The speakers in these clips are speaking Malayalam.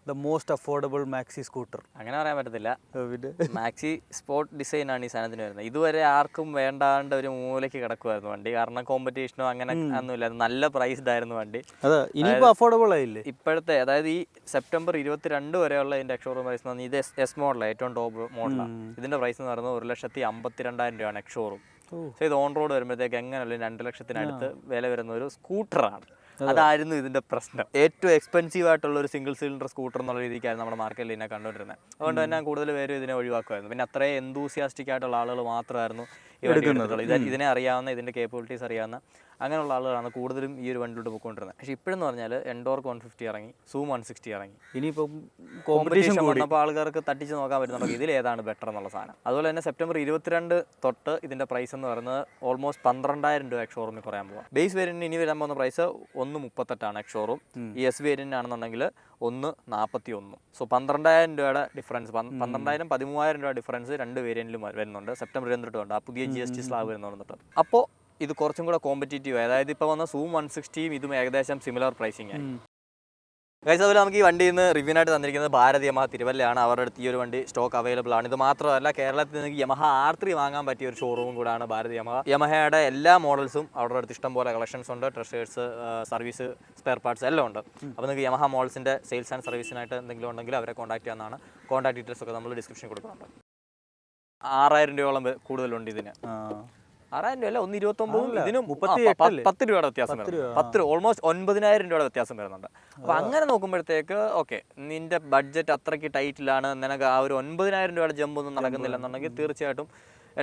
The most affordable maxi scooter. അങ്ങനെ പറയാൻ പറ്റത്തില്ല. മാക്സി സ്പോർട്ട് ഡിസൈൻ ആണ് ഈ സാധനത്തിന് വരുന്നത്. ഇതുവരെ ആർക്കും വേണ്ടാണ്ട് ഒരു മൂലയ്ക്ക് കിടക്കുമായിരുന്നു വണ്ടി. കാരണം കോമ്പറ്റീഷനോ അങ്ങനെ ഒന്നുമില്ല. നല്ല പ്രൈസ്ഡ് ആയിരുന്നു വണ്ടി. ഇനിയിപ്പോൾ അഫോർഡബിൾ ആയില്ലേ ഇപ്പോഴത്തെ? അതായത് ഈ സെപ്റ്റംബർ 22 വരെയുള്ള ഇതിന്റെ എക്സ്ഷോറൂം പ്രൈസ് എന്ന് പറഞ്ഞാൽ ഇത് എസ് മോഡലാണ്, ഏറ്റവും ടോപ്പ് മോഡലാണ്. ഇതിന്റെ പ്രൈസ് എന്ന് പറയുന്നത് 1,52,000 രൂപയാണ് എക്സ്ഷോറൂം. പക്ഷേ ഇത് ഓൺ റോഡ് വരുമ്പോഴത്തേക്ക് എങ്ങനെയല്ല 2 ലക്ഷത്തിനടുത്ത് വില വരുന്ന ഒരു സ്കൂട്ടറാണ്. അതായിരുന്നു ഇതിന്റെ പ്രശ്നം. ഏറ്റവും എക്സ്പെൻസീവ് ആയിട്ടുള്ള ഒരു സിംഗിൾ സിലിണ്ടർ സ്കൂട്ടർ എന്നുള്ള രീതിക്കായിരുന്നു നമ്മുടെ മാർക്കറ്റിൽ ഇതിനെ കണ്ടുകൊണ്ടിരുന്നത്. അതുകൊണ്ട് തന്നെ കൂടുതൽ പേരും ഇതിനെ ഒഴിവാക്കുമായിരുന്നു. പിന്നെ അത്രയും എന്തൂസിയാസ്റ്റിക് ആയിട്ടുള്ള ആളുകൾ മാത്രമായിരുന്നു ഈ വണ്ടി എടുത്തിട്ടുള്ളത്. ഇതിനെ അറിയാവുന്ന, ഇതിന്റെ കേപ്പബിലിറ്റീസ് അറിയാവുന്ന അങ്ങനെയുള്ള ആളുകളാണ് കൂടുതലും ഈ ഒരു വണ്ടിയിലോട്ട് പോയിക്കൊണ്ടിരുന്നത്. പക്ഷേ ഇപ്പോഴെന്ന് പറഞ്ഞാൽ എൻഡോർക്ക് 150 ഇറങ്ങി, സൂം 160 ഇറങ്ങി. ഇനിയിപ്പം കോമ്പറ്റീഷൻ വന്നപ്പോൾ ആൾക്കാർക്ക് തട്ടിച്ച് നോക്കാൻ പറ്റുന്നുണ്ട് ഇതിൽ ഏതാണ് ബെറ്റർ എന്നുള്ള സാധനം. അതുപോലെ തന്നെ സെപ്റ്റംബർ 22 തൊട്ട് ഇതിന്റെ പ്രൈസ് എന്ന് പറയുന്നത് ഓൾമോസ്റ്റ് 12,000 രൂപ എക്സ്ഷോറൂമിൽ കുറയാൻ പോകാം. ബേസ് വേരിയന്റിന് ഇനി വരാൻ പോകുന്ന പ്രൈസ് 1,38 എക്സ്ഷോറൂം. ഈ എസ് വേരിയന്റ് ആണെന്നുണ്ടെങ്കിൽ 1,41. സോ 12,000 രൂപയുടെ ഡിഫറൻസ്, 12,000 13,000 രൂപ ഡിഫറൻസ് രണ്ട് വേരിയന്റിലും വരുന്നുണ്ട്. സെപ്റ്റംബർ 22 കൊണ്ട് ആ പുതിയ GST സ്ലാബ് വരുന്നുണ്ട്. അപ്പോൾ ഇത് കുറച്ചും കൂടെ കോമ്പറ്റീറ്റീവ്. അതായത് ഇപ്പോൾ വന്ന സൂം 160 ഇതും ഏകദേശം സിമിലർ പ്രൈസിങ് ആയി. ഗൈസ്, അതുപോലെ നമുക്ക് ഈ വണ്ടിയിൽ നിന്ന് റിവ്യൂനായിട്ട് തന്നിരിക്കുന്നത് ഭാരത് യമഹ തിരുവല്ലയാണ്. അവരുടെ അടുത്ത് ഈ ഒരു വണ്ടി സ്റ്റോക്ക് അവൈലബിൾ ആണ്. ഇത് മാത്രമല്ല, കേരളത്തിൽ നിങ്ങൾക്ക് യമഹ R3 വാങ്ങാൻ പറ്റിയ ഒരു ഷോറൂമും കൂടാണ് ഭാരത് യമഹ. യമഹയുടെ എല്ലാ മോഡൽസും അവരുടെ അടുത്ത് ഇഷ്ടം പോലെ കളക്ഷൻസ് ഉണ്ട്. ട്രഷേഴ്സ്, സർവീസ്, സ്പെയർ പാർട്സ് എല്ലാം ഉണ്ട്. അപ്പോൾ നിങ്ങൾക്ക് യമഹ മോഡൽസിൻ്റെ സെയിൽസ് ആൻഡ് സർവീസിനായിട്ട് എന്തെങ്കിലും ഉണ്ടെങ്കിൽ അവരെ കോൺടാക്ട് ചെയ്യാവുന്നതാണ്. കോൺടാക്ട് ഡീറ്റെയിൽസ് ഒക്കെ നമ്മൾ ഡിസ്ക്രിപ്ഷൻ കൊടുക്കുന്നുണ്ട്. 6,000 രൂപയോളം കൂടുതലുണ്ട് ഇതിന്. 6,000 രൂപ അല്ല, 1,29. ഇതിനും 10 രൂപയുടെ വ്യത്യാസം വരുന്നുണ്ട്. ഓൾമോസ്റ്റ് 9,000 രൂപയുടെ വ്യത്യാസം വരുന്നുണ്ട്. അപ്പോൾ അങ്ങനെ നോക്കുമ്പോഴത്തേക്ക് ഓക്കെ, നിന്റെ ബഡ്ജറ്റ് അത്രയ്ക്ക് ടൈറ്റിലാണ്, നിനക്ക് ആ ഒരു 9,000 രൂപയുടെ ജമ്പ് ഒന്നും നടക്കുന്നില്ല എന്നുണ്ടെങ്കിൽ തീർച്ചയായിട്ടും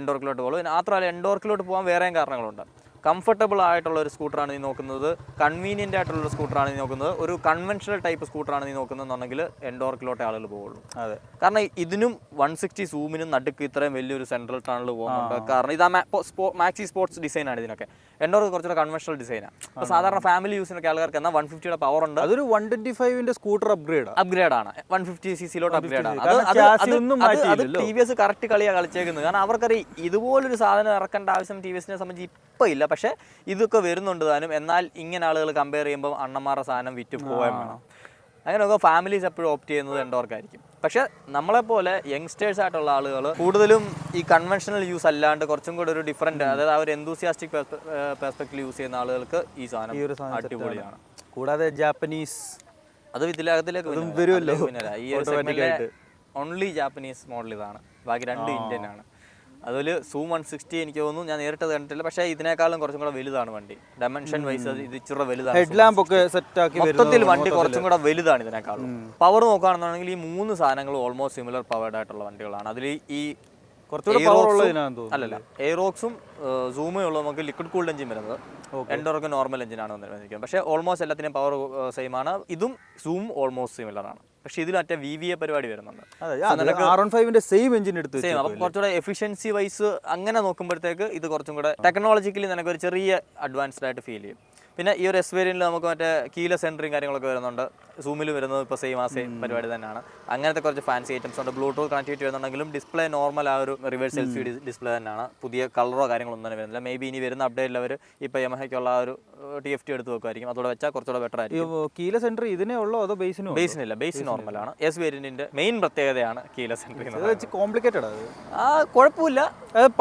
എൻഡോർക്കിലോട്ട് പോകും. മാത്രമല്ല, എൻഡോർക്കിലോട്ട് പോകാൻ വേറെയും കാരണങ്ങളുണ്ട്. കംഫർട്ടബിൾ ആയിട്ടുള്ള ഒരു സ്കൂട്ടറാണ് നീ നോക്കുന്നത്, കൺവീനിയൻ്റ് ആയിട്ടുള്ള ഒരു സ്കൂട്ടറാണ് നീ നോക്കുന്നത്, ഒരു കൺവെൻഷണൽ ടൈപ്പ് സ്കൂട്ടറാണ് നീ നോക്കുന്നതെന്നുണ്ടെങ്കിൽ എൻഡോർക്കിലോട്ടേ ആളുകൾ പോകുള്ളൂ. അതെ, കാരണം ഇതിനും 160 സൂമിനും നടുക്ക് ഇത്രയും വലിയൊരു സെൻട്രൽ ടണൽ പോകുന്നുണ്ട്. കാരണം ഇത് മാക്സി സ്പോർട്സ് ഡിസൈനാണ് ഇതിനൊക്കെ. എൻഡോർക്ക് കുറച്ചുകൂടെ കൺവെൻഷണൽ ഡിസൈനാണ്. അപ്പോൾ സാധാരണ ഫാമിലി യൂസിനൊക്കെ ആൾക്കാർക്ക് എന്നാൽ 150യുടെ പവർ ഉണ്ട്. അതൊരു 125ന്റെ സ്കൂട്ടർ അപ്ഗ്രേഡ് ആണ്. 150cc അപ്ഗ്രേഡ് ആണ്. അത് TVS കറക്റ്റ് കളിയാണ് കളിച്ചേക്കുന്നത്. കാരണം അവർക്കറിയാം ഇതുപോലൊരു സാധനം ഇറക്കേണ്ട ആവശ്യം TVSനെ സംബന്ധിച്ച് ഇപ്പോൾ ഇല്ല. പക്ഷേ ഇതൊക്കെ വരുന്നുണ്ട് താനും. എന്നാൽ ഇങ്ങനെ ആളുകൾ കമ്പയർ ചെയ്യുമ്പോൾ അണ്ണന്മാരുടെ സാധനം വിറ്റ് പോകാൻ വേണം. അങ്ങനെയൊക്കെ ഫാമിലീസ് എപ്പോഴും ഓപ്റ്റ് ചെയ്യുന്നത് എൻഡോർക്കായിരിക്കും. പക്ഷേ നമ്മളെപ്പോലെ യങ്സ്റ്റേഴ്സ് ആയിട്ടുള്ള ആളുകൾ കൂടുതലും ഈ കൺവെൻഷണൽ യൂസ് അല്ലാണ്ട് കുറച്ചും കൂടെ ഒരു ഡിഫറൻറ്റ്, അതായത് അവർ എന്തൂസിയാസ്റ്റിക് പെർസ്പെക്റ്റീവ് യൂസ് ചെയ്യുന്ന ആളുകൾക്ക് ഈ സാധനം അടിപൊളിയാണ്. കൂടാതെ ജാപ്പനീസ് അത് ഇതിലേക്ക് വരുമല്ലോ. പിന്നെ ഈ ഒരു സെഗ്മെന്റിലെ ഓൺലി ജാപ്പനീസ് മോഡൽ ഇതാണ്. ബാക്കി 2 ഇന്ത്യൻ ആണ്. അതിൽ സൂം 160 എനിക്ക് തോന്നുന്നു, ഞാൻ നേരിട്ട് കണ്ടിട്ടില്ല. പക്ഷേ ഇതിനേക്കാളും കുറച്ചും കൂടെ വലുതാണ് വണ്ടി. ഡയമെൻഷൻ വൈസ് ഇത് ഇച്ചിരി വലുതാണ്. ഹെഡ്ലാമ്പ് ഒക്കെ സെറ്റ് ആക്കി മൊത്തത്തിൽ വണ്ടി കുറച്ചും കൂടെ വലുതാണ് ഇതിനേക്കാളും. പവർ നോക്കുകയാണെന്നുണ്ടെങ്കിൽ ഈ 3 സാധനങ്ങൾ ഓൾമോസ്റ്റ് സിമിലർ പവർഡ് ആയിട്ടുള്ള വണ്ടികളാണ്. അതിൽ ഈ അല്ലല്ല, എയറോക്സും സൂമും ഉള്ള നമുക്ക് ലിക്വിഡ് കൂൾഡ് എഞ്ചിൻ വരുന്നത്. എൻഡോർക്ക് നോർമൽ എഞ്ചിനാണ് വന്നിരിക്കുന്നത്. പക്ഷേ ഓൾമോസ്റ്റ് എല്ലാത്തിനും പവർ സെയിം ആണ്. ഇതും സൂം ഓൾമോസ്റ്റ് സിമിലർ ആണ്. പക്ഷേ ഇതിൽ മറ്റേ VVA പരിപാടി വരുന്നുണ്ട്. സെയിം എഞ്ചിൻ എടുത്ത് സെയിം. അപ്പോൾ കുറച്ചുകൂടെ എഫിഷ്യൻസി വൈസ് അങ്ങനെ നോക്കുമ്പോഴത്തേക്ക് ഇത് കുറച്ചും കൂടെ ടെക്നോളജിക്കലി നിനക്ക് ഒരു ചെറിയ അഡ്വാൻസ്ഡ് ആയിട്ട് ഫീൽ ചെയ്യും. പിന്നെ ഈ ഒരു എസ് വേരിയന്റിൽ നമുക്ക് മറ്റേ കീലെസ് എൻട്രിയും കാര്യങ്ങളൊക്കെ വരുന്നുണ്ട്. സൂമിൽ വരുന്നത് ഇപ്പോൾ സെയിം പരിപാടി തന്നെയാണ്. അങ്ങനത്തെ കുറച്ച് ഫാൻസി ഐറ്റംസ് ഉണ്ട്. ബ്ലൂടൂത്ത് കണക്ടിവിറ്റി വരുന്നുണ്ടെങ്കിലും ഡിസ്പ്ലേ നോർമൽ ആ ഒരു റിവേഴ്സ് LCD ഡിസ്പ്ലേ തന്നെയാണ്. പുതിയ കളറോ കാര്യങ്ങളൊന്നും തന്നെ വരുന്നില്ല. മേ ബി ഇനി വരുന്ന അപ്ഡേറ്റിൽ അവർ ഇപ്പോൾ യമഹയ്ക്കുള്ള ആ ഒരു TFT എടുത്ത് വെക്കുമായിരിക്കും. അതോടെ വെച്ചാൽ കുറച്ചുകൂടെ ബെറ്റർ ആയിരിക്കും. കീലെസ് എൻട്രി ഇതിനേ ഉള്ളൂ അതോ ബേസിനില്ല? ബേസ് നോർമലാണ്. എസ് വേരിയന്റിന്റെ മെയിൻ പ്രത്യേകതയാണ് കീലെസ് എൻട്രി. കോംപ്ലിക്കേറ്റഡ് കുഴപ്പമില്ല.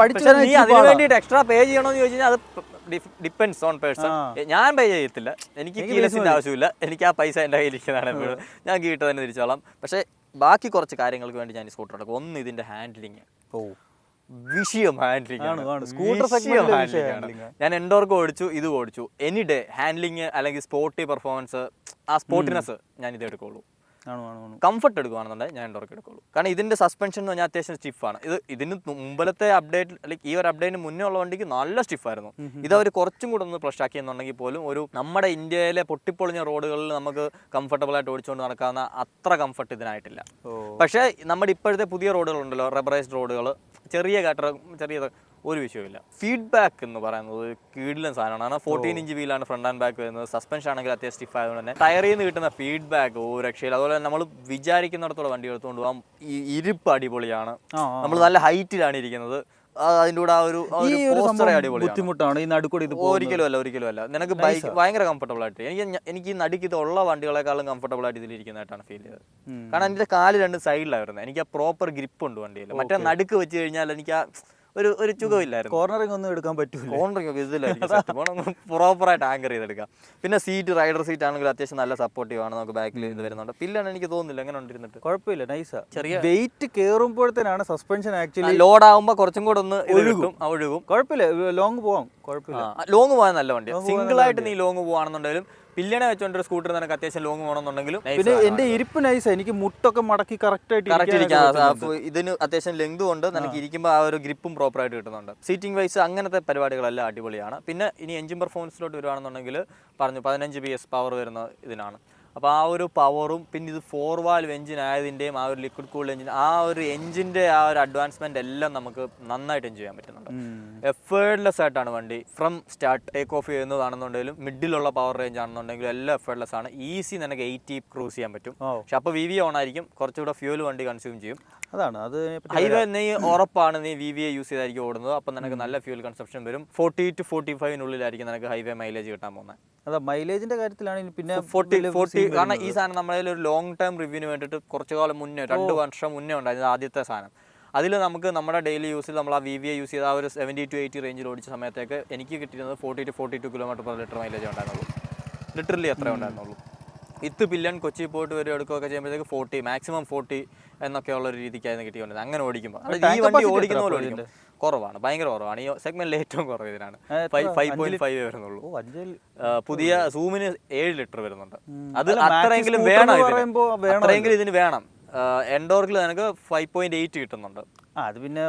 പക്ഷേ നീ അതിന് വേണ്ടിയിട്ട് എക്സ്ട്രാ പേ ചെയ്യണമെന്ന് ചോദിച്ചു കഴിഞ്ഞാൽ അത് ഡിപ്പെൻഡ്സ് ഓൺ പേഴ്സൺ. ഞാൻ പേ ചെയ്യത്തില്ല, എനിക്ക് കീലെസിന്റെ ആവശ്യമില്ല. എനിക്ക് ആ പൈസ എൻ്റെ കയ്യിലിരിക്കുന്നതാണ് എപ്പോഴും. ഞാൻ കീട്ട് തന്നെ തിരിച്ചോളാം. പക്ഷേ ബാക്കി കുറച്ച് കാര്യങ്ങൾക്ക് വേണ്ടി ഞാൻ ഈ സ്കൂട്ടർ എടുക്കും. ഒന്ന്, ഇതിന്റെ ഹാൻഡിലിങ് വിഷയം ഹാൻഡിലിംഗ് ആണ്. ഞാൻ എൻഡോർക്ക് ഓടിച്ചു, ഇത് ഓടിച്ചു. എനി ഡേ ഹാൻഡിലിംഗ് അല്ലെങ്കിൽ സ്പോർട്ടി പെർഫോമൻസ്, ആ സ്പോർട്ടിനെസ് ഞാൻ ഇത് എടുക്കുള്ളൂ. കംഫർട്ട് എടുക്കുകയാണെന്നുണ്ടെങ്കിൽ ഞാൻ എൻഡോർക്ക് എടുക്കുള്ളൂ. കാരണം ഇതിന്റെ സസ്പെൻഷൻ എന്ന് പറഞ്ഞാൽ അത്യാവശ്യം സ്റ്റിഫാണ്. ഇതിന് മുമ്പിലത്തെ അപ്ഡേറ്റ് അല്ലെങ്കിൽ ഈ ഒരു അപ്ഡേറ്റിന് മുന്നേ ഉള്ള വണ്ടിക്ക് നല്ല സ്റ്റിഫായിരുന്നു. ഇത് അവർ കുറച്ചും കൂടെ ഒന്ന് ഫ്ലഷ് ആക്കിയെന്നുണ്ടെങ്കിൽ പോലും ഒരു നമ്മുടെ ഇന്ത്യയിലെ പൊട്ടിപ്പൊളിഞ്ഞ റോഡുകളിൽ നമുക്ക് കംഫർട്ടബിൾ ആയിട്ട് ഓടിച്ചുകൊണ്ട് നടക്കാവുന്ന അത്ര കംഫർട്ട് ഇതിനായിട്ടില്ല. പക്ഷേ നമ്മുടെ ഇപ്പോഴത്തെ പുതിയ റോഡുകളുണ്ടല്ലോ, റബ്ബറൈസ്ഡ് റോഡുകൾ, ചെറിയ ഒരു വിഷയമില്ല. ഫീഡ്ബാക്ക് എന്ന് പറയുന്നത് കിടിലൻ സാധനമാണ്. 14 ഇഞ്ച് വീലാണ് ഫ്രണ്ട് ആൻഡ് ബാക്ക് വരുന്നത്. സസ്പെൻഷൻ ആണെങ്കിൽ അത്യാവശ്യം സ്റ്റിഫ് ആയതുകൊണ്ട് തന്നെ ടയറിൽ നിന്ന് കിട്ടുന്ന ഫീഡ്ബാക്ക് ഒരു രക്ഷയില്ല. അതുപോലെ തന്നെ നമ്മൾ വിചാരിക്കുന്നിടത്തോളം വണ്ടി എടുത്തുകൊണ്ട് പോകാം. ഈ ഇരിപ്പ് അടിപൊളിയാണ്. നമ്മൾ നല്ല ഹൈറ്റിലാണ് ഇരിക്കുന്നത്. അതിന്റെ കൂടെ ആ ഒരു പോസ്റ്റർ അടിപൊളിയാണ്. ബുദ്ധിമുട്ടാണ് ഈ നടുക്കൂടി ഇത് ഒരിക്കലും അല്ല നിനക്ക് ബൈക്ക് ഭയങ്കര കംഫർട്ടബിൾ ആയിട്ട് എനിക്ക് ഈ നടുക്ക് ഇതുള്ള വണ്ടികളെക്കാളും കംഫർട്ടബിൾ ആയിട്ട് ഇതിലിരിക്കുന്നതായിട്ടാണ് ഫീൽ ചെയ്തത്. കാരണം എന്റെ കാല് രണ്ട് സൈഡിലായിരുന്നു, എനിക്ക് ആ പ്രോപ്പർ ഗ്രിപ്പ് ഉണ്ട് വണ്ടിയിൽ. മറ്റേ നടുക്ക് വെച്ച് കഴിഞ്ഞാൽ എനിക്ക് ആ ഒരു ചുഖമില്ലായിരുന്നു. കോർണറിംഗ് ഒന്നും എടുക്കാൻ പറ്റൂല. കോർണറിംഗ് ഒക്കെ ഇതിലായിരിക്കും പ്രോപ്പറായിട്ട് ആങ്കർ ചെയ്തെടുക്കാം. പിന്നെ സീറ്റ്, റൈഡർ സീറ്റ് ആണെങ്കിൽ അത്യാവശ്യം നല്ല സപ്പോർട്ടീവ് ആണ്. നമുക്ക് ബാക്കിൽ ഇത് വരുന്നുണ്ട്. പില്ലാണ് എനിക്ക് തോന്നുന്നില്ല എങ്ങനെ ഉണ്ടിരുന്നിട്ട് കുഴപ്പമില്ല, നൈസാ. ചെറിയ വെയിറ്റ് കയറുമ്പോഴത്തേനാണ് സസ്പെൻഷൻ ആക്ച്വലി ലോഡ് ആകുമ്പോൾ കുറച്ചും കൂടെ ഒന്ന് ഒഴുകും. കുഴപ്പമില്ല, ലോങ് പോവാം, കുഴപ്പമില്ല. ലോങ് പോകാൻ നല്ല വണ്ടി. സിംഗിൾ ആയിട്ട് നീ ലോങ് പോവാണെന്നുണ്ടെങ്കിലും പില്ലിനെ വെച്ചോണ്ടൊരു സ്കൂട്ടർ നിനക്ക് അത്യാവശ്യം ലോങ് പോകണമെന്നുണ്ടെങ്കിലും. പിന്നെ എന്റെ ഇരിപ്പ് നൈസാ, എനിക്ക് മുട്ടൊക്കെ മടക്കി കറക്റ്റ് ഇരിക്കാം. ഇതിന് അത്യാവശ്യം ലെങ്തും ഉണ്ട്, നിനക്ക് ഇരിക്കുമ്പോൾ ആ ഒരു ഗ്രിപ്പും പ്രോപ്പർ ആയിട്ട് കിട്ടുന്നുണ്ട്. സീറ്റിംഗ് വൈസ് അങ്ങനത്തെ പരിപാടികളെല്ലാം അടിപൊളിയാണ്. പിന്നെ ഇനി എഞ്ചിൻ പെർഫോമൻസിലോട്ട് വരുവാണെന്നുണ്ടെങ്കിൽ പറഞ്ഞു 15 PS പവർ വരുന്ന ഇതിനാണ്. അപ്പോൾ ആ ഒരു പവറും പിന്നെ ഇത് 4 വാൽവ് എഞ്ചിൻ ആയതിൻ്റെയും ആ ഒരു ലിക്വിഡ് കൂൾഡ് എഞ്ചിൻ, ആ ഒരു എഞ്ചിൻ്റെ ആ ഒരു അഡ്വാൻസ്മെന്റ് എല്ലാം നമുക്ക് നന്നായിട്ട് എൻജോയ് ചെയ്യാൻ പറ്റുന്നുണ്ട്. എഫേർട്ട്ലെസ് ആയിട്ടാണ് വണ്ടി. ഫ്രം സ്റ്റാർട്ട് ടേക്ക് ഓഫ് ചെയ്യുന്നതാണെന്നുണ്ടെങ്കിലും മിഡിലുള്ള പവർ റേഞ്ച് ആണെന്നുണ്ടെങ്കിലും എല്ലാം എഫേർട്ട്ലെസ് ആണ്. ഈസി നിനക്ക് 80 ക്രൂസ് ചെയ്യാൻ പറ്റും. പക്ഷെ അപ്പോൾ VVA ഓൺ ആയിരിക്കും, കുറച്ചുകൂടെ ഫ്യൂൽ വണ്ടി കൺസ്യൂം ചെയ്യും. അതാണ് അത്. ഹൈവേ നീ ഉറപ്പാണ് നീ VVA യൂസ് ചെയ്തായിരിക്കും ഓടുന്നത്. അപ്പം നിനക്ക് നല്ല ഫ്യൂൽ കൺസപ്ഷൻ വരും. 40 to 45 നിനക്ക് ഹൈവേ മൈലേജ് കിട്ടാൻ പോകുന്നത്. അതാ മൈലേജിന്റെ കാര്യത്തിലാണ്. പിന്നെ 40 കാരണം ഈ സാധനം നമ്മളതിൽ ഒരു ലോങ് ടൈം റിവ്യൂവിന് വേണ്ടിയിട്ട് കുറച്ചു കാലം മുന്നേ 2 വർഷം മുന്നേ ഉണ്ടായിരുന്നു ആദ്യത്തെ സാധനം. അതിൽ നമുക്ക് നമ്മുടെ ഡെയിലി യൂസിൽ നമ്മൾ ആ VVA യൂസ് ചെയ്ത ആ ഒരു 70 to 80 റേഞ്ചിൽ ഓടിച്ച സമയത്തേക്ക് എനിക്ക് കിട്ടിയിരുന്നത് 40 to 42 km/ലിറ്റർ മൈലേജ് ഉണ്ടായിരുന്നുള്ളൂ. ലിറ്ററലി അത്രേ ഉണ്ടായിരുന്നുള്ളൂ. ഇത് പില്ലൻ കൊച്ചി പോയിട്ട് വരെ എടുക്കുകയൊക്കെ ചെയ്യുമ്പോഴത്തേക്ക് 40 മാക്സിമം 40 എന്നൊക്കെയുള്ള ഒരു രീതിക്കായിരുന്നു കിട്ടിക്കൊണ്ടിരുന്നത്. അങ്ങനെ ഓടിക്കുമ്പോൾ ഈ വണ്ടി ഓടിക്കുന്ന പോലെ ഓടിക്കും കുറവാണ്, ഭയങ്കര കുറവാണ്. ഈ സെഗ്മെന്റിൽ ഏറ്റവും കുറവ് ഇതിനാണ്. 5.5 വരുന്നുള്ളൂ. പുതിയ സൂമിന് 7 ലിറ്റർ വരുന്നുണ്ട്. അത് അത്രയെങ്കിലും വേണം, അത്രയെങ്കിലും ഇതിന് വേണം. എൻഡോർക്കിൽ നിനക്ക് 5.8 കിട്ടുന്നുണ്ട്. അത് പിന്നെ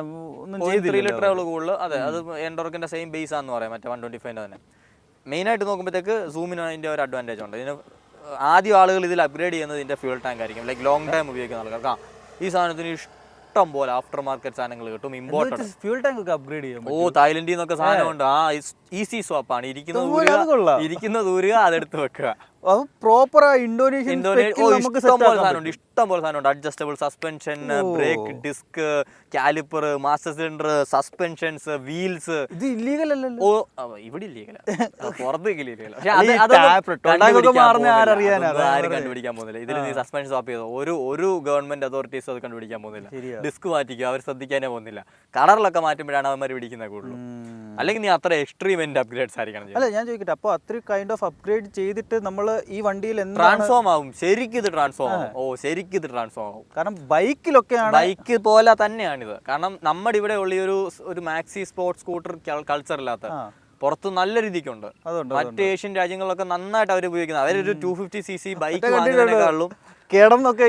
3 ലിറ്റർ കൂടുതൽ. അതെ, അത് എൻഡോർക്കിന്റെ സെയിം ബേസ് ആണെന്ന് പറയാം, മറ്റേ 125 തന്നെ. മെയിനായിട്ട് നോക്കുമ്പോഴത്തേക്ക് സൂമിന് അതിൻ്റെ ഒരു അഡ്വാൻറ്റേജ് ഉണ്ട്. ഇതിന് ആദ്യം ആളുകൾ ഇതിൽ അപ്ഗ്രേഡ് ചെയ്യുന്നത് ഇതിൻ്റെ ഫ്യൂൽ ടാങ്ക് ആയിരിക്കും. ലൈക്ക് ലോങ് ടൈം ഉപയോഗിക്കുന്ന ആൾക്കാർക്ക് ഈ സാധനത്തിന് ഇഷ്ടം പോലെ ആഫ്റ്റർ മാർക്കറ്റ് സാധനങ്ങൾ കിട്ടും. ഇമ്പോർട്ടൻറ്റ് ഫ്യൂൽ ടാങ്ക് ഒക്കെ അപ്ഗ്രേഡ് ചെയ്യും. തായ്ലൻഡിൽ നിന്നൊക്കെ സാധനമുണ്ട്. ഈസി സ്വാപ്പാണ്. ഇരിക്കുന്ന ദൂരുക അതെടുത്ത് വെക്കുക. പ്രോപ്പർ ഇന്തോനേഷ്യൻ ഇഷ്ടം പോലെ സാധനമുണ്ട്. Adjustable suspension, brake disc, caliper, master cylinder, suspensions, wheels. ഇത് ഇല്ലീഗൽ അല്ലല്ലോ. ഇവിടെ ഇല്ലീഗല, പുറത്തേക്ക് ഇല്ലീഗല. ആരും കണ്ടുപിടിക്കാൻ പോകുന്നില്ല. ഇതിൽ നീ സസ്പെൻഷൻ സ്വാപ്പ് ചെയ്തോ ഒരു ഗവൺമെന്റ് അതോറിറ്റീസ് അത് കണ്ടുപിടിക്കാൻ പോകുന്നില്ല. ഡിസ്ക് മാറ്റിക്കുക, അവർ ശ്രദ്ധിക്കാനേ പോകുന്നില്ല. കളറിലൊക്കെ മാറ്റുമ്പോഴാണ് അവന്മാർ പിടിക്കുന്നത് കൂടുതലും. അല്ലെങ്കിൽ നീ അത്ര എക്സ്ട്രീം എൻഡ് അപ്ഗ്രേഡ്സ് ആയിരിക്കണം. അല്ല, ഞാൻ ചോദിക്കട്ടെ, അപ്പോൾ അത്രയും കൈൻഡ് ഓഫ് അപ്ഗ്രേഡ് ചെയ്തിട്ട് നമ്മൾ ഈ വണ്ടിയിൽ ട്രാൻസ്ഫോം ആവും. ശരിക്കും ഇത് ട്രാൻസ്ഫോം ആവും. ശരിക്കും ഇത് ട്രാൻസ്ഫോം ആവും. കാരണം ബൈക്കിലൊക്കെയാണ്, ബൈക്ക് പോലെ തന്നെയാണിത്. കാരണം നമ്മുടെ ഇവിടെ ഉള്ള ഒരു മാക്സി സ്പോർട്സ് സ്കൂട്ടർ കൾച്ചർ ഇല്ലാത്ത പുറത്ത് നല്ല രീതിക്കുണ്ട്. മറ്റ് ഏഷ്യൻ രാജ്യങ്ങളിലൊക്കെ നന്നായിട്ട് അവർ ഉപയോഗിക്കുന്നത്. അവരൊരു 250cc ബൈക്ക് വാങ്ങിയതിനേക്കാളും കിടന്നൊക്കെ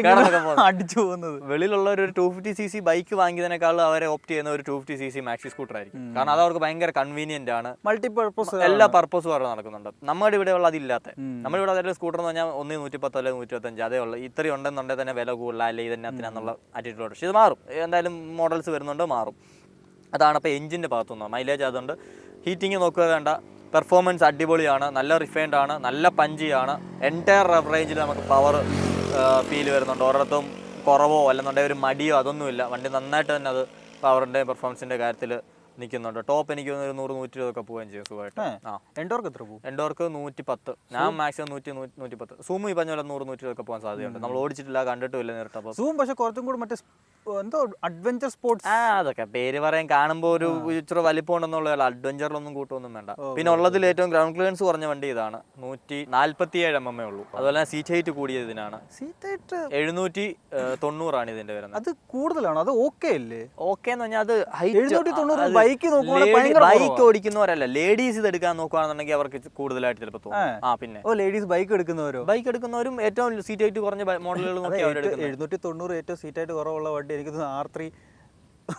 അടിച്ചു പോകുന്നത്. വെളിയിലുള്ള ഒരു 250cc ബൈക്ക് വാങ്ങിയതിനേക്കാളും അവരെ ഓപ്റ്റ് ചെയ്യുന്ന ഒരു 250cc മാക്സി സ്കൂട്ടർ ആയിരിക്കും. കാരണം അത് അവർക്ക് ഭയങ്കര കൺവീനിയന്റ് ആണ്. മൾട്ടിപർപ്പസ്, എല്ലാ പർപ്പസും അവിടെ നടക്കുന്നുണ്ട്. നമ്മുടെ ഇവിടെ ഉള്ള അതില്ലാത്ത. നമ്മുടെ ഇവിടെ അതായത് സ്കൂട്ടർ എന്ന് പറഞ്ഞാൽ 110 അല്ലെങ്കിൽ 125 അതേ ഉള്ളൂ. ഇത്രയും ഉണ്ടെന്നുണ്ടെങ്കിൽ തന്നെ വില കൂടുതൽ അല്ലെ ഇതിനകത്തിനാന്നുള്ള ആറ്റിറ്റ്യൂഡ്. പക്ഷേ ഇത് മാറും, എന്തായാലും മോഡൽസ് വരുന്നുണ്ട്, മാറും. അതാണ് അപ്പോൾ എഞ്ചിൻ്റെ ഭാഗത്തുനിന്ന് മൈലേജ്. അതുകൊണ്ട് ഹീറ്റിംഗ് നോക്കുക വേണ്ട. പെർഫോമൻസ് അടിപൊളിയാണ്, നല്ല റിഫൈൻഡ് ആണ്, നല്ല പഞ്ചിയാണ്. എൻറ്റയർ റേഞ്ചിൽ നമുക്ക് പവർ ഫീൽ വരുന്നുണ്ട്. ഒരിടത്തും കുറവോ അല്ലെന്നുണ്ടെങ്കിൽ ഒരു മടിയോ അതൊന്നുമില്ല. വണ്ടി നന്നായിട്ട് തന്നെ അത് പവറിൻ്റെ പെർഫോമൻസിൻ്റെ കാര്യത്തിൽ നിൽക്കുന്നുണ്ട്. ടോപ്പ് എനിക്ക് 100-120 ഒക്കെ പോവുകയും ചെയ്യും സുഖമായിട്ട്. എൻഡോർക്ക് എത്ര പോകും? എൻഡോർക്ക് 110. ഞാൻ മാക്സിമം 100-110. സൂം ഈ പറഞ്ഞ പോലെ 100-120 ഒക്കെ പോകാൻ സാധ്യതയുണ്ട്. നമ്മൾ ഓടിച്ചിട്ടില്ല, കണ്ടിട്ടില്ല നേരിട്ട്. അപ്പോൾ സൂം പക്ഷേ കുറച്ചും കൂടി മറ്റേ എന്തോ അഡ്വഞ്ചർ സ്പോർട്സ് അതൊക്കെ പേര് പറയാൻ കാണുമ്പോൾ ഒരു ഇച്ചിരി വലിപ്പം ഉണ്ടെന്നുള്ള അഡ്വഞ്ചറിലൊന്നും കൂട്ടൊന്നും വേണ്ട. പിന്നെ ഉള്ളതിൽ ഏറ്റവും ഗ്രൗണ്ട് ക്ലിയറൻസ് കുറഞ്ഞ വണ്ടി ഇതാണ്. 147 mm ഉള്ളൂ. അതുപോലെ തന്നെ സീറ്റ് ഹൈറ്റ് കൂടിയത് ഇതിനാണ്. സീറ്റ് ഹൈറ്റ് 790 ആണ് ഇതിന്റെ വരുന്നത്. അത് കൂടുതലാണ്. അത് ഓക്കെ അല്ലേ? ഓക്കെ എന്ന് പറഞ്ഞാൽ അത് 790 ബൈക്ക് ഓടിക്കുന്നവരല്ല, ലേഡീസ് ഇത് എടുക്കാൻ നോക്കുകയാണെന്നുണ്ടെങ്കിൽ അവർക്ക് കൂടുതലായിട്ട് ചിലപ്പോൾ തോന്നും. പിന്നെ ലേഡീസ് ബൈക്ക് എടുക്കുന്നവരും ഏറ്റവും സീറ്റ് ഹൈറ്റ് കുറഞ്ഞ മോഡലുകൾ നോക്കി അവർ എടുക്കുന്നത്. 790 ഏറ്റവും സീറ്റ് ഹൈറ്റ് കുറവുള്ള വണ്ടി എനിക്ക് R3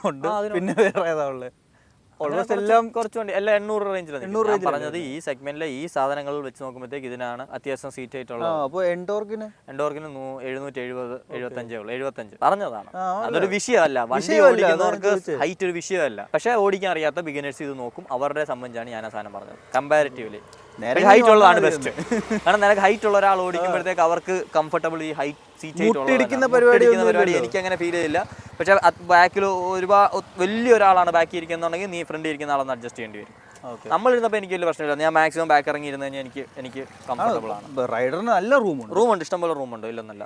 ഉണ്ട്. പിന്നെ വേറെ ഏതാ ഉള്ളത്? ഓൾമോസ്റ്റ് എല്ലാം കുറച്ച് വണ്ടി എല്ലാം 800 റേഞ്ചിലാണ് പറഞ്ഞത്. ഈ സെഗ്മെന്റിലെ ഈ സാധനങ്ങൾ വെച്ച് നോക്കുമ്പോഴത്തേക്ക് ഇതിനാണ് അത്യാവശ്യം സീറ്റ് ഹൈറ്റ് ഉള്ളത്. അപ്പോൾ എൻഡോർക്കിന് 770, 75 പറഞ്ഞതാണ്. അതൊരു വിഷയമല്ല. വണ്ടി ഓടിക്കുന്നവർക്ക് ഹൈറ്റ് ഒരു വിഷയമല്ല. പക്ഷെ ഓടിക്കാൻ അറിയാത്ത ബിഗിനേഴ്സ് ഇത് നോക്കും. അവരുടെ സംബന്ധിച്ചാണ് ഞാൻ ആ സാധനം പറഞ്ഞത്. കമ്പാരിറ്റീവ്ലി ഹൈറ്റ് ഉള്ളതാണ് ബെസ്റ്റ്. കാരണം നിനക്ക് ഹൈറ്റ് ഉള്ള ഒരാൾ ഓടിക്കുമ്പോഴത്തേക്ക് അവർക്ക് കംഫർട്ടബിൾ ഈ ഹൈറ്റ് സീറ്റ് ഹൈറ്റ് പരിപാടി എനിക്ക് അങ്ങനെ ഫീൽ ചെയ്തില്ല. പക്ഷേ ബാക്കിൽ വലിയൊരാളാണ് ബാക്കി ഇരിക്കുന്നുണ്ടെങ്കിൽ നീ ഫ്രണ്ട് ഇരിക്കുന്ന ആളൊന്ന് അഡ്ജസ്റ്റ് ചെയ്യേണ്ടി വരും. നമ്മളിരുന്നപ്പോൾ എനിക്ക് വലിയ പ്രശ്നമില്ല. ഞാൻ മാക്സിമം ബാക്ക് ഇറങ്ങി ഇരുന്ന് കഴിഞ്ഞാൽ എനിക്ക് കംഫർട്ടബിൾ ആണ്. റൈഡറിന് നല്ല റൂമുണ്ട്, ഇഷ്ടംപോലെ റൂമുണ്ട്, ഇല്ലെന്നല്ല.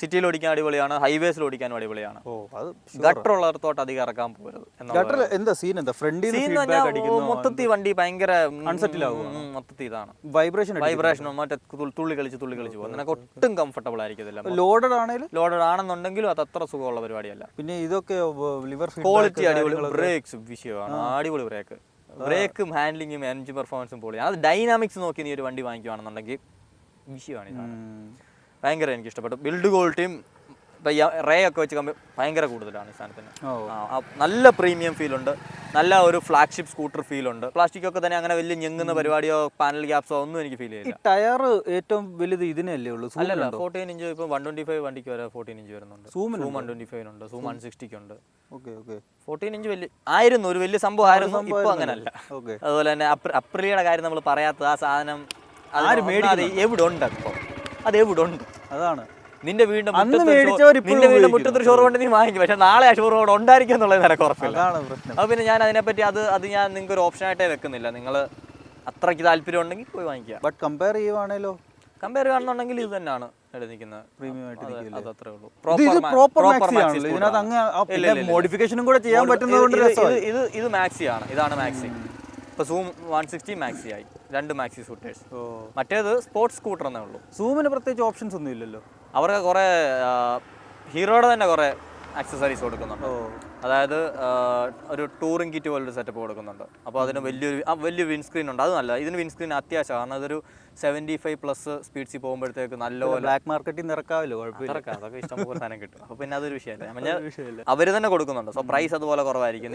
സിറ്റിയിൽ ഓടിക്കാൻ അടിപൊളിയാണ്, ഹൈവേസിൽ ഓടിക്കാനും അടിപൊളിയാണ്. ഗട്ടർ ഉള്ളടത്തോട്ട് അധികം ഇറക്കാൻ പോകരുത്. മൊത്തത്തിൽ വണ്ടി ഭയങ്കര മൊത്തത്തിൽ ഇതാണ് വൈബ്രേഷനും മറ്റേ തുള്ളി കളിച്ച് പോകും. നിനക്ക് ഒട്ടും കംഫർട്ടബിൾ ആയിരിക്കത്തില്ല. ലോഡഡ് ആണെന്നുണ്ടെങ്കിലും അത് അത്ര സുഖമുള്ള പരിപാടിയല്ല. പിന്നെ ഇതൊക്കെ ക്വാളിറ്റി അടിപൊളി, ബ്രേക്സ് വിഷയമാണ്, അടിപൊളി ബ്രേക്കും ഹാൻഡ്ലിങ്ങും എൻജിൻ പെർഫോമൻസും പൊളിയാണ്. അത് ഡൈനാമിക്സ് നോക്കി നീ ഒരു വണ്ടി വാങ്ങിക്കുവാണെന്നുണ്ടെങ്കിൽ വിഷയമാണ്. ഭയങ്കര എനിക്ക് ഇഷ്ടപ്പെട്ടു. ബിൽഡ് ക്വാളിറ്റിയും റേ ഒക്കെ വെച്ച് ഭയങ്കര കൂടുതലാണ് ഈ സാധനത്തിന്. നല്ല പ്രീമിയം ഫീൽ ഉണ്ട്, നല്ല ഒരു ഫ്ലാഗ്ഷിപ്പ് സ്കൂട്ടർ ഫീൽ ഉണ്ട്. പ്ലാസ്റ്റിക് ഒക്കെ തന്നെ അങ്ങനെ വലിയ ഞെങ്ങുന്ന പരിപാടിയോ പാനൽ ഗ്യാപ്സോ ഒന്നും എനിക്ക് ഫീൽ ചെയ്യില്ല. ടയർ ഏറ്റവും വലുത് ഇതിനല്ലേ ഉള്ളൂ? അല്ലല്ല, 14 ഇഞ്ച്. ഇപ്പോൾ 125 വണ്ടിക്ക് വരെ 14 ഇഞ്ച് വരുന്നുണ്ട്. സൂം 125 ഉണ്ട്, സൂം 160 ഉണ്ട്. 14 ഇഞ്ച് വലിയ ആയിരുന്നു, ഒരു വലിയ സംഭവം ആയിരുന്നു. ഇപ്പൊ അങ്ങനല്ല. അതുപോലെ തന്നെ അപ്രിലിയുടെ കാര്യം നമ്മൾ പറയാത്ത ആ സാധനം എവിടെ ഉണ്ട്? അപ്പോൾ അത് എവിടെ ഉണ്ട്? അതാണ് നിന്റെ വീടിന്റെ മുറ്റത്തൊരു ഷോറൂം നീ വാങ്ങിക്കും, പക്ഷെ നാളെ ആ ഷോറൂം ഉണ്ടായിരിക്കും എന്നുള്ളത് നിനക്ക് ഉറപ്പില്ല. അപ്പൊ പിന്നെ ഞാൻ അതിനെപ്പറ്റി അത് ഞാൻ നിങ്ങൾക്ക് ഒരു ഓപ്ഷൻ ആയിട്ടേ വെക്കുന്നില്ല. നിങ്ങൾ അത്രയ്ക്ക് താല്പര്യം ഉണ്ടെങ്കിൽ പോയി വാങ്ങിക്കുക. ബട്ട് കമ്പയർ ചെയ്യുവാണെന്നുണ്ടെങ്കിൽ ഇത് തന്നെയാണ് നിൽക്കുന്നത്. അതത്രേ ഉള്ളൂ. മോഡിഫിക്കേഷനും കൂടെ ചെയ്യാൻ പറ്റുന്നത്. ഇത് മാക്സിയാണ്, ഇതാണ് മാക്സി. ഇപ്പൊ സൂം 160 മാക്സി ആയി, 2 മാക്സി സ്കൂട്ടേഴ്സ്. മറ്റേത് സ്പോർട്സ് സ്കൂട്ടർ എന്നേ ഉള്ളൂ. സൂമിന് പ്രത്യേകിച്ച് ഓപ്ഷൻസ് ഒന്നും ഇല്ലല്ലോ. അവർക്ക് കുറെ ഹീറോയുടെ തന്നെ കുറെ ആക്സസറീസ് കൊടുക്കുന്നുണ്ട്. അതായത് ഒരു ടൂറിംഗ് കിറ്റ് പോലൊരു സെറ്റപ്പ് കൊടുക്കുന്നുണ്ട്. അപ്പോൾ അതിന് വലിയ വിൻസ്ക്രീൻ ഉണ്ട്. അത് നല്ല, ഇതിന് വിൻസ്ക്രീൻ അത്യാവശ്യമാണ്. കാരണം അതൊരു 75+ സ്പീഡ്സിൽ പോകുമ്പോഴത്തേക്ക് നല്ലപോലെ ബ്ലാക്ക് മാർക്കറ്റിൽ നിന്ന് ഇറക്കാമല്ലോ, അതൊക്കെ ഇഷ്ടംപോലെ സാധനം കിട്ടും. അപ്പോൾ പിന്നെ അതൊരു വിഷയമല്ല, അവർ തന്നെ കൊടുക്കുന്നുണ്ട്. സോ പ്രൈസ് അതുപോലെ കുറവായിരിക്കും.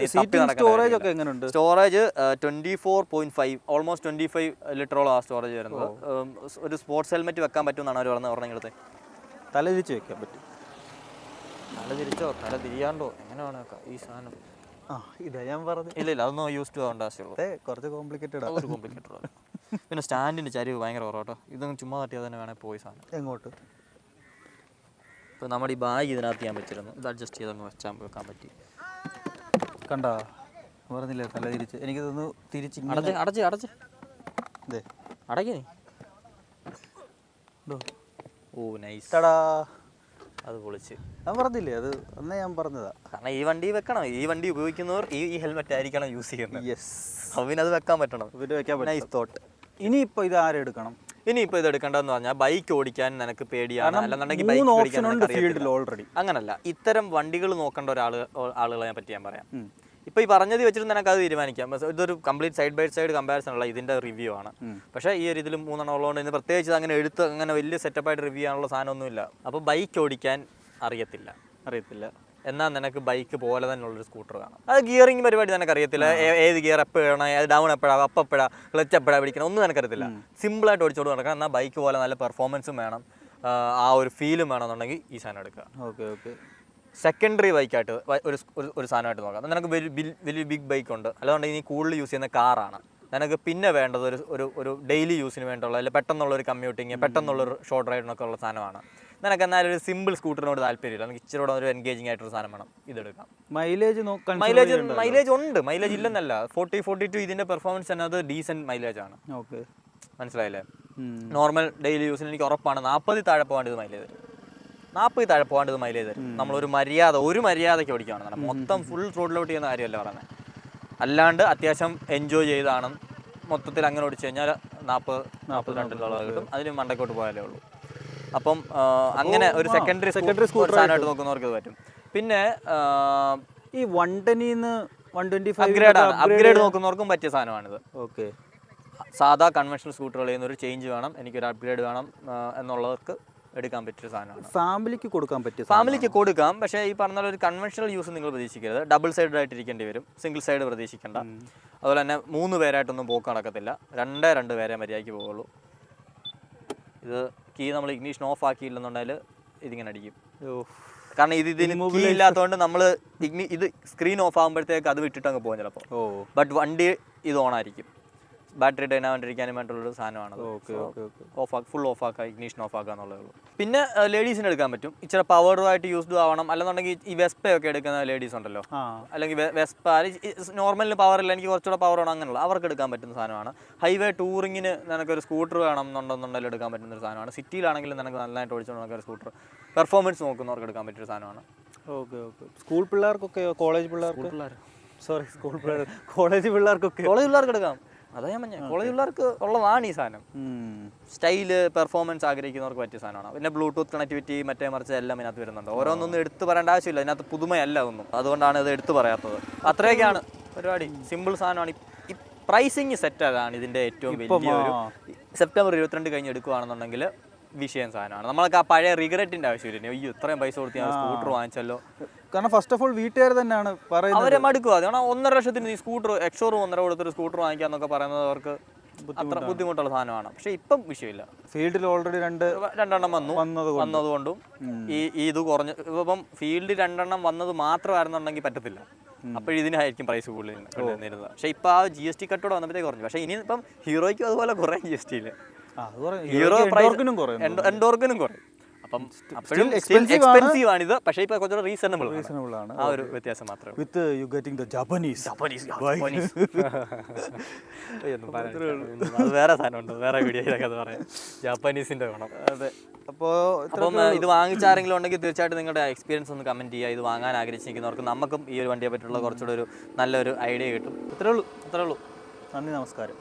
സ്റ്റോറേജ് ഒക്കെ എങ്ങനെയുണ്ട്? സ്റ്റോറേജ് 24.5, ഓൾമോസ്റ്റ് 25 ലിറ്ററോളം ആ സ്റ്റോറേജ് വരുന്നത്. ഒരു സ്പോർട്സ് ഹെൽമെറ്റ് വെക്കാൻ പറ്റുമെന്നാണ് അവർ പറഞ്ഞെടുത്ത്. തല തിരിച്ച് വെക്കാൻ പറ്റും. തല തിരിച്ചോ തല തിരിയാണ്ടോ എങ്ങനെ വേണം ഈ സാധനം? ഇതാ ഞാൻ പറഞ്ഞു. ഇല്ല അതൊന്നും യൂസ് ടു ആവേണ്ട ആവശ്യമുള്ളൂ. കുറച്ച് കോംപ്ലിക്കേറ്റഡ്. പിന്നെ സ്റ്റാൻഡിന്റെ ചരിവ് ഭയങ്കര കുറവാട്ടോ. ഇതൊന്നും ചുമ്മാ തട്ടിയാൽ തന്നെ വേണേൽ പോയി സാധനം. എങ്ങോട്ട്? ഇപ്പൊ നമ്മുടെ ഈ ബാഗ് ഇതിനകത്ത് ചെയ്യാൻ പറ്റിയിരുന്നു. ഇത് അഡ്ജസ്റ്റ് ചെയ്തങ്ങ് വെക്കാൻ പറ്റി. കണ്ടാ പറഞ്ഞില്ലേ തല തിരിച്ച്? എനിക്ക് തോന്നുന്നു തിരിച്ച് അടച്ച് അടയ്ക്ക് നീ. ഓ നൈസ്. അത് പൊളിച്ച്. ഞാൻ പറഞ്ഞില്ലേ, അത് അന്നേ ഞാൻ പറഞ്ഞതാ. കാരണം ഈ വണ്ടി വെക്കണം, ഈ വണ്ടി ഉപയോഗിക്കുന്നവർ ഈ ഹെൽമെറ്റ് ആയിരിക്കണം യൂസ് ചെയ്യുന്നത്. അവന് അത് വെക്കാൻ പറ്റണം. Nice thought. ഇനിയിപ്പോ ഇത് ആരെടുക്കണം? ഇനിയിപ്പോൾ ഇത് എടുക്കേണ്ടതെന്ന് പറഞ്ഞാൽ ബൈക്ക് ഓടിക്കാൻ നിനക്ക് പേടിയാണ്, അല്ലെന്നുണ്ടെങ്കിൽ ഓൾറെഡി അങ്ങനല്ല. ഇത്തരം വണ്ടികൾ നോക്കേണ്ട ആളുകളെ പറ്റി ഞാൻ പറയാം. ഇപ്പൊ ഈ പറഞ്ഞത് വെച്ചിട്ട് നിനക്ക് അത് തീരുമാനിക്കാം. ഇതൊരു complete side by side comparison ഉള്ള ഇതിന്റെ റിവ്യൂ ആണ്. പക്ഷേ ഈ ഒരു ഇതിലും 3 ഉള്ളതുകൊണ്ട് ഇന്ന് പ്രത്യേകിച്ച് അങ്ങനെ അങ്ങനെ വലിയ സെറ്റപ്പായിട്ട് റിവ്യൂ ചെയ്യാനുള്ള സാധനമൊന്നുമില്ല. അപ്പോൾ ബൈക്ക് ഓടിക്കാൻ അറിയത്തില്ല എന്നാൽ നിനക്ക് ബൈക്ക് പോലെ തന്നെ ഉള്ളൊരു സ്കൂട്ടർ കാണാം. അത് ഗിയറിംഗ് പരിപാടി നിനക്ക് അറിയത്തില്ല. ഏത് ഗിയർ എപ്പോഴാണ്, ഏത് ഡൗൺ എപ്പോഴാണ്, അപ്പ് എപ്പോഴാണ്, ക്ലച്ച് എപ്പോഴാണ് പിടിക്കണം, ഒന്നും നിനക്കറിയത്തില്ല. സിമ്പിളായിട്ട് ഓടിച്ചോട് നടക്കണം. എന്നാൽ ബൈക്ക് പോലെ നല്ല പെർഫോമൻസും വേണം, ആ ഒരു ഫീലും വേണമെന്നുണ്ടെങ്കിൽ ഈ സാധനം എടുക്കുക. ഓക്കെ. സെക്കൻഡറി ബൈക്കായിട്ട് ഒരു സാധനമായിട്ട് നോക്കാം. നിനക്ക് വലിയ ബിഗ് ബൈക്ക് ഉണ്ട്, അതുകൊണ്ട് ഇനി കൂടുതൽ യൂസ് ചെയ്യുന്ന കാറാണ്. നിനക്ക് പിന്നെ വേണ്ടത് ഒരു ഡെയിലി യൂസിന് വേണ്ടിയുള്ള, അല്ലെങ്കിൽ പെട്ടെന്നുള്ളൊരു കമ്മ്യൂട്ടിങ്, പെട്ടെന്നുള്ളൊരു ഷോർട്ട് റൈഡിനൊക്കെ ഉള്ള സാധനമാണ്. നിനക്ക് എന്നാലും ഒരു സിമ്പിൾ സ്കൂട്ടറിനോട് താല്പര്യമില്ല, നമുക്ക് ഇച്ചിരി ഒരു എൻഗേജിങ് ആയിട്ടൊരു സാധനം വേണം, ഇതെടുക്കാം. മൈലേജ് ഉണ്ട്, മൈലേജ് ഇല്ലെന്നല്ല. 40-42 ഇതിന്റെ പെർഫോമൻസ് തന്നെ അത് ഡീസെന്റ് മൈലേജ് ആണ്. മനസ്സിലായില്ലേ? നോർമൽ ഡെയിലി യൂസിന് എനിക്ക് ഉറപ്പാണ് 40 താഴെ പോകാണ്ട് ഇത് മൈലേജ് തരും. 40 താഴെ പോകാണ്ട് ഇത് മൈലേജ് തരും. നമ്മളൊരു മര്യാദയ്ക്ക് ഓടിക്കുകയാണ്. മൊത്തം ഫുൾ റോഡിലോട്ട് ചെയ്യുന്ന കാര്യമല്ല പറയുന്നത്. അല്ലാണ്ട് അത്യാവശ്യം എൻജോയ് ചെയ്താണ് മൊത്തത്തിൽ അങ്ങനെ ഓടിച്ചു കഴിഞ്ഞാൽ 40-42 കിട്ടും. അതിന് മണ്ടക്കോട്ട് പോയാലേ ഉള്ളൂ. അപ്പം അങ്ങനെ ഒരു സെക്കൻഡറി സാധനമായിട്ട് നോക്കുന്നവർക്ക് ഇത് പറ്റും. പിന്നെ ഈ 110 അപ്ഗ്രേഡ് നോക്കുന്നവർക്കും പറ്റിയ സാധനമാണിത്. ഓക്കെ. സാധാ കൺവെൻഷണൽ സ്കൂട്ടറുകളിൽ നിന്നൊരു ചേഞ്ച് വേണം, എനിക്കൊരു അപ്ഗ്രേഡ് വേണം എന്നുള്ളവർക്ക് എടുക്കാൻ പറ്റിയ സാധനമാണ്. ഫാമിലിക്ക് കൊടുക്കാൻ പറ്റിയ ഫാമിലിക്ക് കൊടുക്കാം. പക്ഷേ ഈ പറഞ്ഞ ഒരു കൺവെൻഷണൽ യൂസ് നിങ്ങൾ പ്രതീക്ഷിക്കരുത്. ഡബിൾ സൈഡ് ആയിട്ട് ഇരിക്കേണ്ടി വരും, സിംഗിൾ സൈഡ് പ്രതീക്ഷിക്കേണ്ട. അതുപോലെ തന്നെ 3 പേരായിട്ടൊന്നും പോക്ക് നടക്കത്തില്ല. 2 പേരെ മര്യാദയ്ക്ക് പോകുള്ളൂ. ഇത് കീ നമ്മൾ ഇഗ്നിഷൻ ഓഫ് ആക്കിയില്ലെന്നുണ്ടെങ്കിൽ ഇതിങ്ങനെ അടിക്കും. കാരണം ഇതിന് കീ ഇല്ലാത്തതുകൊണ്ട് നമ്മൾ ഇത് സ്ക്രീൻ ഓഫ് ആകുമ്പോഴത്തേക്ക് അത് വിട്ടിട്ട് അങ്ങ് പോകും ചിലപ്പോൾ. ബട്ട് വണ്ടി ഇത് ഓണായിരിക്കും. ബാറ്ററി ഡൈൻ ആവാണ്ടിരിക്കാനും വേണ്ടിയുള്ളൊരു സാധനമാണ്. ഫുൾ ഓഫ് ആക്കുക, ഇഗ്നീഷൻ ഓഫ് ആക്കുക എന്നുള്ളതേ ഉള്ളൂ. പിന്നെ ലേഡീസിന് എടുക്കാൻ പറ്റും, ഇച്ചിരി പവറുമായിട്ട് യൂസ്ഡ് ആവണം. അല്ലെന്നുണ്ടെങ്കിൽ ഈ വെസ്പയൊക്കെ എടുക്കുന്ന ലേഡീസ് ഉണ്ടല്ലോ, അല്ലെങ്കിൽ വെസ്പ നോർമലിന് പവറില്ല, എനിക്ക് കുറച്ചുകൂടെ പവർ വേണം, അങ്ങനെയുള്ള അവർക്ക് എടുക്കാൻ പറ്റുന്ന സാധനമാണ്. ഹൈവേ ടൂറിങ്ങിന് നിനക്കൊരു സ്കൂട്ടർ വേണം എന്നുണ്ടെന്നുണ്ടെങ്കിൽ എടുക്കാൻ പറ്റുന്ന ഒരു സാധനമാണ്. സിറ്റിയിലാണെങ്കിലും നിനക്ക് നല്ലതായിട്ട് ഓടിച്ചുകൊണ്ട് നമുക്കൊരു സ്കൂട്ടർ പെർഫോമൻസ് നോക്കുന്നവർക്ക് എടുക്കാൻ പറ്റിയൊരു സാധനമാണ്. Okay okay. സ്കൂൾ പിള്ളേർക്കൊക്കെ, കോളേജ് പിള്ളേർക്ക്, സോറി സ്കൂൾ പിള്ളേർ, കോളേജ് പിള്ളേർക്കൊക്കെ, കോളേജ് പിള്ളേർക്ക് എടുക്കാം. അതാ ഞാൻ പറഞ്ഞത്, കോളേജ് പിള്ളേർക്ക് ഉള്ളതാണ് ഈ സാധനം. സ്റ്റൈല് പെർഫോമൻസ് ആഗ്രഹിക്കുന്നവർക്ക് പറ്റിയ സാധനമാണ്. പിന്നെ ബ്ലൂടൂത്ത് കണക്ടിവിറ്റി മറ്റേ മറിച്ച് എല്ലാം ഇതിനകത്ത് വരുന്നുണ്ട്. ഓരോന്നൊന്നും എടുത്ത് പറയേണ്ട ആവശ്യമില്ല, ഇതിനകത്ത് പുതുമയല്ല ഒന്നും, അതുകൊണ്ടാണ് ഇത് എടുത്ത് പറയാത്തത്. അത്രയൊക്കെയാണ് പരിപാടി, സിമ്പിൾ സാധനമാണ്. ഈ പ്രൈസിങ് സെറ്റ് അതാണ് ഇതിൻ്റെ ഏറ്റവും വലിയൊരു. സെപ്റ്റംബർ 22 കഴിഞ്ഞ് എടുക്കുകയാണെന്നുണ്ടെങ്കിൽ വിഷയം സാധനമാണ്. നമ്മൾക്ക് ആ പഴയ റിഗ്രറ്റിൻ്റെ ആവശ്യമില്ല, അയ്യോ ഇത്രയും പൈസ കൊടുത്ത് ഞാൻ സ്കൂട്ടർ വാങ്ങിച്ചല്ലോ. കാരണം ഫസ്റ്റ് ഓഫ് ഓൾ വീട്ടുകാർ തന്നെയാണ് പറയുന്നത്, അവരെ മടുക്കുക. അതുകൊണ്ട് 1.5 ലക്ഷത്തിന് ഈ സ്കൂട്ടർ എക്സോറും 1.5 കൊടുത്തൊരു സ്കൂട്ടർ വാങ്ങിക്കാന്നൊക്കെ പറയുന്നത് അവർക്ക് അത്ര ബുദ്ധിമുട്ടുള്ള സാധനമാണ്. പക്ഷെ ഇപ്പം വിഷയമില്ല, ഫീൽഡിൽ ഓൾറെഡി രണ്ടെണ്ണം വന്നതുകൊണ്ടും ഈ ഇത് കുറഞ്ഞ് ഇപ്പം ഫീൽഡ് 2 എണ്ണം വന്നത് മാത്രമായിരുന്നുണ്ടെങ്കിൽ പറ്റത്തില്ല, അപ്പോഴിതിനായിരിക്കും പ്രൈസ് കൂടുതൽ വരുന്നത്. പക്ഷേ ഇപ്പോൾ ആ GST കട്ടോടെ വന്നപ്പോഴത്തേക്ക് കുറഞ്ഞു. പക്ഷേ ഇനി ഇപ്പം ഹീറോയ്ക്കും അതുപോലെ കുറേ GST ഇല്ല, ഹീറോ എൻഡോർക്കിനും കുറയും. അപ്പം എക്സ്പെൻസീവ് ആണിത്, പക്ഷേ ഇപ്പോൾ കുറച്ചുകൂടെ റീസണബിൾ ആണ്. ആ ഒരു വ്യത്യാസം മാത്രമേ. With you getting the Japanese അത് വേറെ സാധനമുണ്ട്, വേറെ വീഡിയോ ഇതൊക്കെ അത് പറയാം, ജാപ്പനീസിൻ്റെ വേണം. അതെ. അപ്പോൾ ഇത് വാങ്ങിച്ചാരെങ്കിലും ഉണ്ടെങ്കിൽ തീർച്ചയായിട്ടും നിങ്ങളുടെ എക്സ്പീരിയൻസ് ഒന്ന് കമൻറ്റ് ചെയ്യുക. ഇത് വാങ്ങാൻ ആഗ്രഹിച്ചിരിക്കുന്നവർക്ക് നമുക്കും ഈ ഒരു വണ്ടിയെ പറ്റിയുള്ള കുറച്ചുകൂടെ ഒരു നല്ലൊരു ഐഡിയ കിട്ടും. അത്രേ ഉള്ളൂ. നന്ദി, നമസ്കാരം.